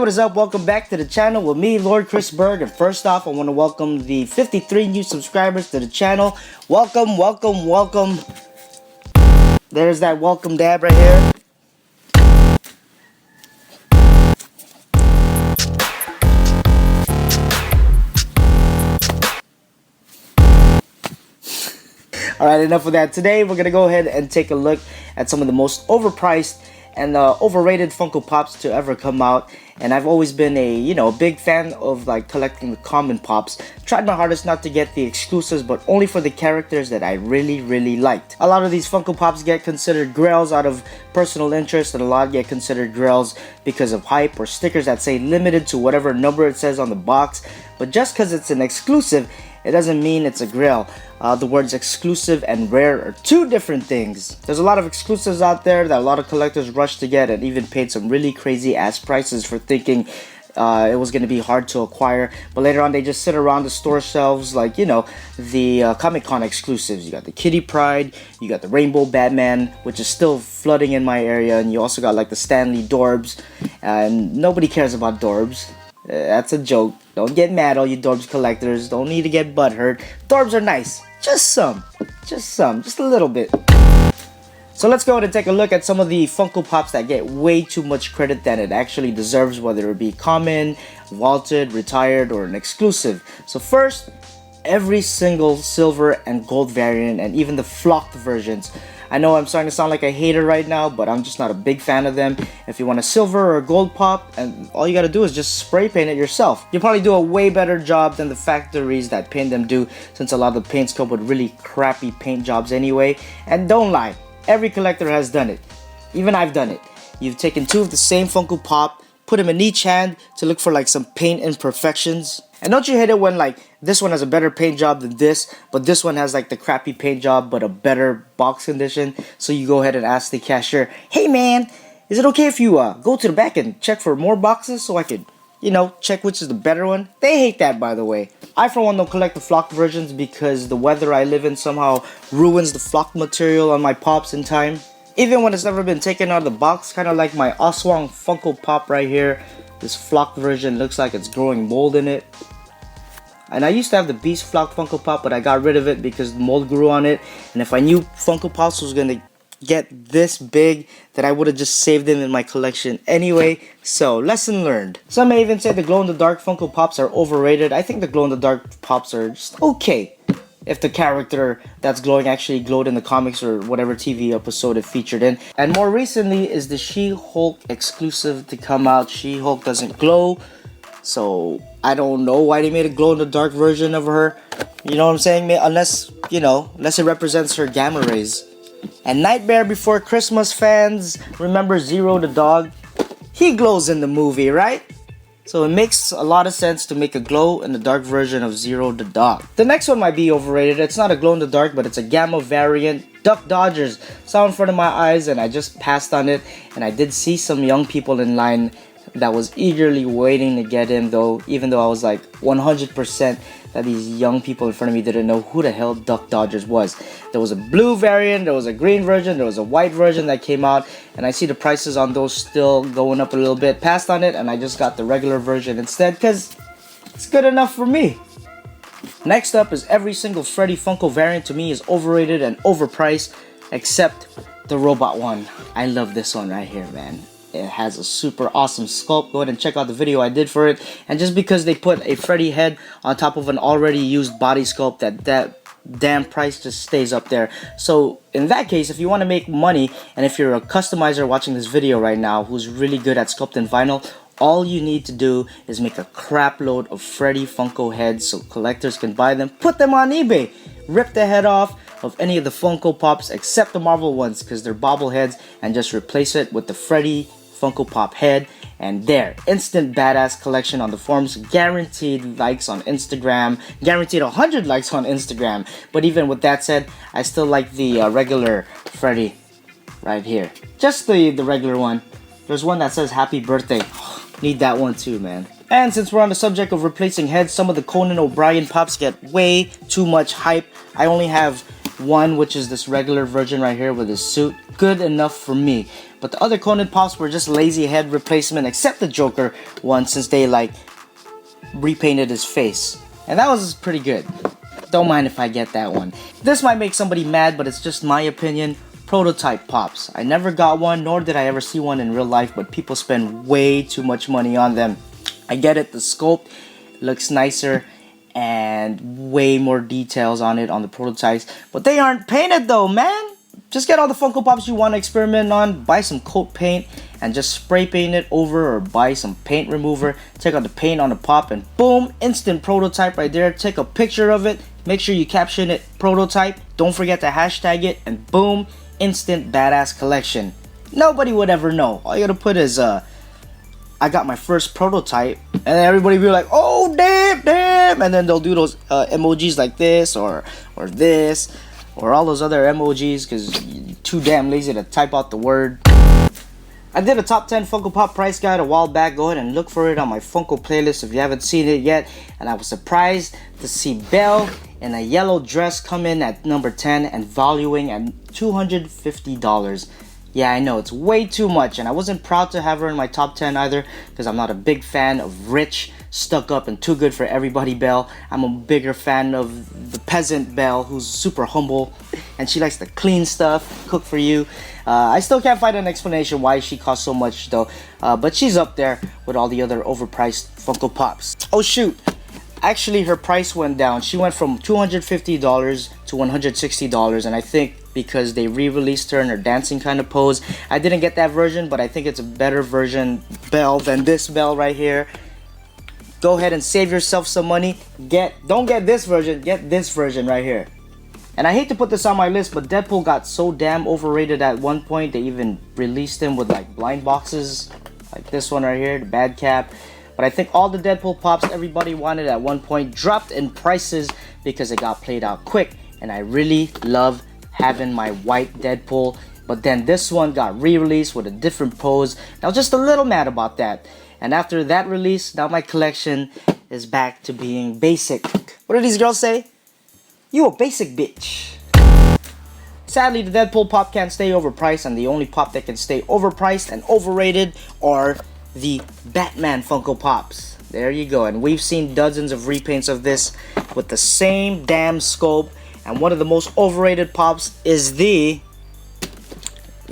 what is up? Welcome back to the channel with me, Lord Chris Berg. And first off, I want to welcome the 53 new subscribers to the channel. Welcome, welcome, welcome. There's that welcome dab right here. Alright, enough of that. Today we're going to go ahead and take a look at some of the most overpriced and overrated Funko Pops to ever come out. And I've always been a big fan of like collecting the common pops. Tried my hardest not to get the exclusives, but only for the characters that I really liked. A lot of these Funko Pops get considered grails out of personal interest, and a lot get considered grails because of hype or stickers that say limited to whatever number it says on the box. But just because it's an exclusive, it doesn't mean it's a grail. The words exclusive and rare are two different things. There's a lot of exclusives out there that a lot of collectors rush to get and even paid some really crazy ass prices for thinking it was going to be hard to acquire. But later on they just sit around the store shelves like, the Comic-Con exclusives. You got the Kitty Pryde, you got the Rainbow Batman, which is still flooding in my area, and you also got like the Stanley Dorbs, and nobody cares about Dorbs. That's a joke. Don't get mad, all you Dorbs collectors. Don't need to get butthurt. Dorbs are nice. Just a little bit. So let's go ahead and take a look at some of the Funko Pops that get way too much credit than it actually deserves, whether it be common, vaulted, retired, or an exclusive. So first, every single silver and gold variant, and even the flocked versions. I know I'm starting to sound like a hater right now, but I'm just not a big fan of them. If you want a silver or a gold pop, and all you gotta do is just spray paint it yourself. You'll probably do a way better job than the factories that paint them do, since a lot of the paints come with really crappy paint jobs anyway. And don't lie, every collector has done it. Even I've done it. You've taken two of the same Funko Pop, put them in each hand to look for like some paint imperfections. And don't you hate it when like this one has a better paint job than this, but this one has like the crappy paint job but a better box condition? So you go ahead and ask the cashier, hey man, is it okay if you go to the back and check for more boxes so I could, check which is the better one? They hate that, by the way. I for one don't collect the flocked versions because the weather I live in somehow ruins the flocked material on my pops in time. Even when it's never been taken out of the box, kind of like my Oswang Funko Pop right here. This flocked version looks like it's growing mold in it. And I used to have the Beast flocked Funko Pop, but I got rid of it because the mold grew on it. And if I knew Funko Pops was gonna get this big, then I would have just saved them in my collection anyway. So, lesson learned. Some may even say the glow-in-the-dark Funko Pops are overrated. I think the glow-in-the-dark Pops are just okay, if the character that's glowing actually glowed in the comics or whatever TV episode it featured in. And more recently is the She-Hulk exclusive to come out. She-Hulk doesn't glow, so I don't know why they made a glow-in-the-dark version of her. You know what I'm saying? Unless it represents her gamma rays. And Nightmare Before Christmas fans, remember Zero the dog? He glows in the movie, right? So it makes a lot of sense to make a glow-in-the-dark version of Zero the dog. The next one might be overrated. It's not a glow-in-the-dark, but it's a gamma variant. Duck Dodgers saw in front of my eyes and I just passed on it. And I did see some young people in line that was eagerly waiting to get him, though, even though I was like 100% that these young people in front of me didn't know who the hell Duck Dodgers was. There was a blue variant, there was a green version, there was a white version that came out, and I see the prices on those still going up a little bit. Passed on it, and I just got the regular version instead because it's good enough for me. Next up is every single Freddy Funko variant. To me is overrated and overpriced, except the robot one. I love this one right here, man. It has a super awesome sculpt. Go ahead and check out the video I did for it. And just because they put a Freddy head on top of an already used body sculpt, that damn price just stays up there. So in that case, if you want to make money, and if you're a customizer watching this video right now who's really good at sculpting vinyl, all you need to do is make a crap load of Freddy Funko heads so collectors can buy them, put them on eBay, rip the head off of any of the Funko Pops except the Marvel ones because they're bobbleheads, and just replace it with the Freddy Funko Pop head, and there, instant badass collection on the forums, guaranteed likes on Instagram, guaranteed 100 likes on Instagram. But even with that said, I still like the regular Freddy right here, just the regular one. There's one that says happy birthday. Need that one too, man. And since we're on the subject of replacing heads, some of the Conan O'Brien Pops get way too much hype. I only have one, which is this regular version right here with his suit. Good enough for me. But the other Conan Pops were just lazy head replacement, except the Joker one, since they like repainted his face. And that was pretty good. Don't mind if I get that one. This might make somebody mad, but it's just my opinion. Prototype Pops. I never got one, nor did I ever see one in real life, but people spend way too much money on them. I get it, the sculpt looks nicer and way more details on it on the prototypes, but they aren't painted though, man. Just get all the Funko Pops you want to experiment on, buy some coat paint and just spray paint it over, or buy some paint remover, take out the paint on the pop, and boom, instant prototype right there. Take a picture of it, make sure you caption it prototype, don't forget to hashtag it, and boom, instant badass collection. Nobody would ever know. All you gotta put is I got my first prototype, and everybody be like, oh damn, and then they'll do those emojis like this or this or all those other emojis because you're too damn lazy to type out the word. I did a top 10 Funko Pop price guide a while back. Go ahead and look for it on my Funko playlist if you haven't seen it yet. And I was surprised to see Belle in a yellow dress come in at number 10 and valuing at $250. Yeah, I know, it's way too much, and I wasn't proud to have her in my top 10 either, because I'm not a big fan of rich, stuck up, and too good for everybody Belle. I'm a bigger fan of the peasant Belle, who's super humble, and she likes to clean stuff, cook for you. I still can't find an explanation why she costs so much though, but she's up there with all the other overpriced Funko Pops. Oh shoot, actually her price went down. She went from $250 to $160, and I think because they re-released her in her dancing kind of pose. I didn't get that version, but I think it's a better version Belle than this Belle right here. Go ahead and save yourself some money. Don't get this version, get this version right here. And I hate to put this on my list, but Deadpool got so damn overrated at one point. They even released him with like blind boxes, like this one right here, the bad cap. But I think all the Deadpool Pops everybody wanted at one point dropped in prices because it got played out quick. And I really love having my white Deadpool, but then this one got re-released with a different pose. I was just a little mad about that. And after that release, now my collection is back to being basic. What do these girls say? You a basic bitch. Sadly, the Deadpool Pop can't stay overpriced, and the only pop that can stay overpriced and overrated are the Batman Funko Pops. There you go, and we've seen dozens of repaints of this with the same damn scope. And one of the most overrated pops is the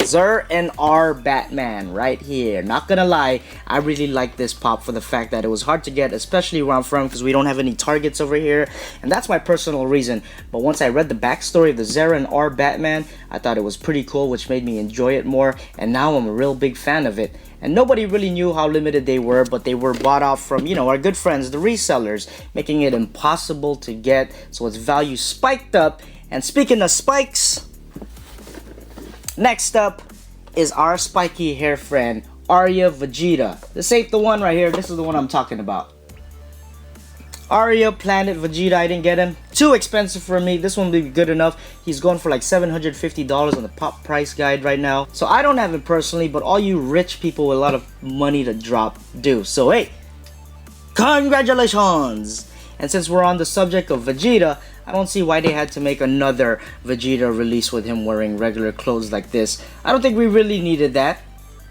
Zer and R Batman right here. Not gonna lie, I really like this pop for the fact that it was hard to get, especially where I'm from, because we don't have any Targets over here, and that's my personal reason. But once I read the backstory of the Zer and R Batman, I thought it was pretty cool, which made me enjoy it more, and now I'm a real big fan of it. And nobody really knew how limited they were, but they were bought off from, our good friends, the resellers, making it impossible to get, so its value spiked up. And speaking of spikes, next up is our spiky hair friend, Arya Vegeta. This ain't the one right here, this is the one I'm talking about. Arya Planet Vegeta, I didn't get him. Too expensive for me. This one will be good enough. He's going for like $750 on the pop price guide right now. So I don't have him personally, but all you rich people with a lot of money to drop do. So hey, congratulations! And since we're on the subject of Vegeta, I don't see why they had to make another Vegeta release with him wearing regular clothes like this. I don't think we really needed that.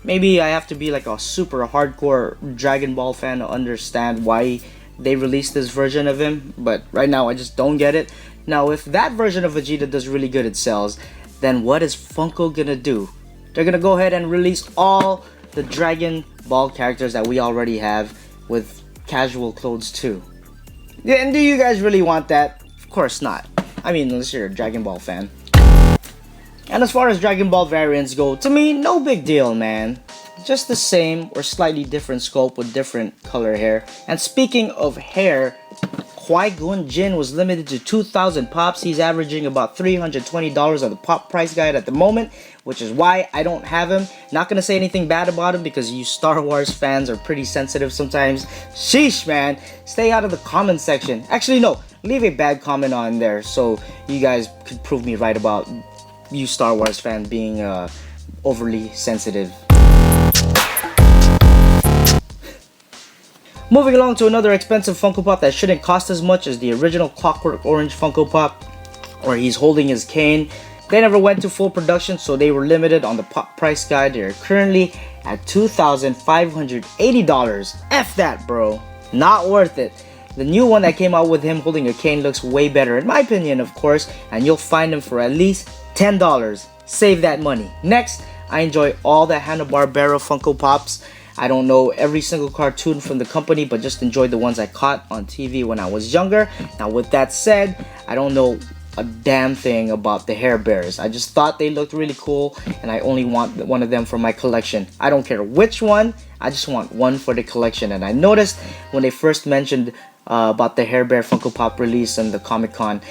Maybe I have to be like a super hardcore Dragon Ball fan to understand why they released this version of him, but right now I just don't get it. Now if that version of Vegeta does really good at sales, then what is Funko gonna do? They're gonna go ahead and release all the Dragon Ball characters that we already have with casual clothes too. Yeah, and do you guys really want that? Of course not. I mean, unless you're a Dragon Ball fan. And as far as Dragon Ball variants go, to me, no big deal, man. Just the same or slightly different sculpt with different color hair. And speaking of hair, Qui-Gon Jinn was limited to 2,000 pops. He's averaging about $320 on the pop price guide at the moment, which is why I don't have him. Not gonna say anything bad about him because you Star Wars fans are pretty sensitive sometimes. Sheesh, man. Stay out of the comment section. Actually, no. Leave a bad comment on there so you guys could prove me right about you Star Wars fans being overly sensitive. Moving along to another expensive Funko Pop that shouldn't cost as much as the original Clockwork Orange Funko Pop. where he's holding his cane. They never went to full production, so they were limited on the pop price guide. They're currently at $2,580. F that, bro. Not worth it. The new one that came out with him holding a cane looks way better, in my opinion, of course, and you'll find them for at least $10. Save that money. Next, I enjoy all the Hanna-Barbera Funko Pops. I don't know every single cartoon from the company, but just enjoyed the ones I caught on TV when I was younger. Now, with that said, I don't know a damn thing about the Hair Bears. I just thought they looked really cool, and I only want one of them for my collection. I don't care which one, I just want one for the collection. And I noticed when they first mentioned about the Hair Bear Funko Pop release and the Comic-Con,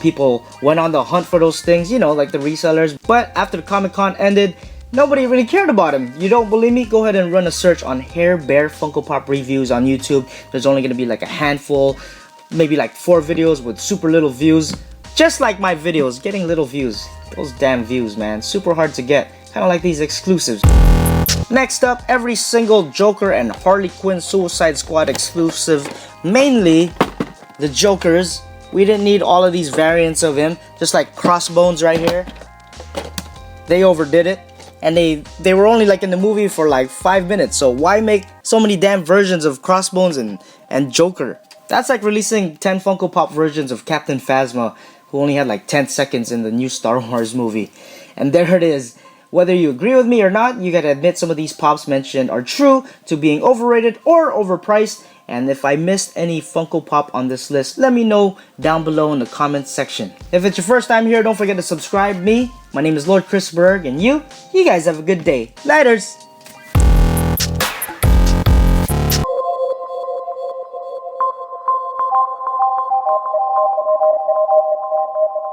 people went on the hunt for those things, you know, like the resellers. But after the Comic-Con ended, nobody really cared about him. You don't believe me? Go ahead and run a search on Hair Bear Funko Pop reviews on YouTube. There's only gonna be like a handful, maybe like 4 videos with super little views. Just like my videos, getting little views. Those damn views, man. Super hard to get. Kind of like these exclusives. Next up, every single Joker and Harley Quinn Suicide Squad exclusive. Mainly the Jokers. We didn't need all of these variants of him. Just like Crossbones right here. They overdid it. And they were only like in the movie for like 5 minutes. So why make so many damn versions of Crossbones and Joker? That's like releasing 10 Funko Pop versions of Captain Phasma, who only had like 10 seconds in the new Star Wars movie. And there it is. Whether you agree with me or not, you gotta admit some of these pops mentioned are true to being overrated or overpriced. And if I missed any Funko Pop on this list, let me know down below in the comments section. If it's your first time here, don't forget to subscribe. My name is Lord Chris Berg, and you guys have a good day. Laters!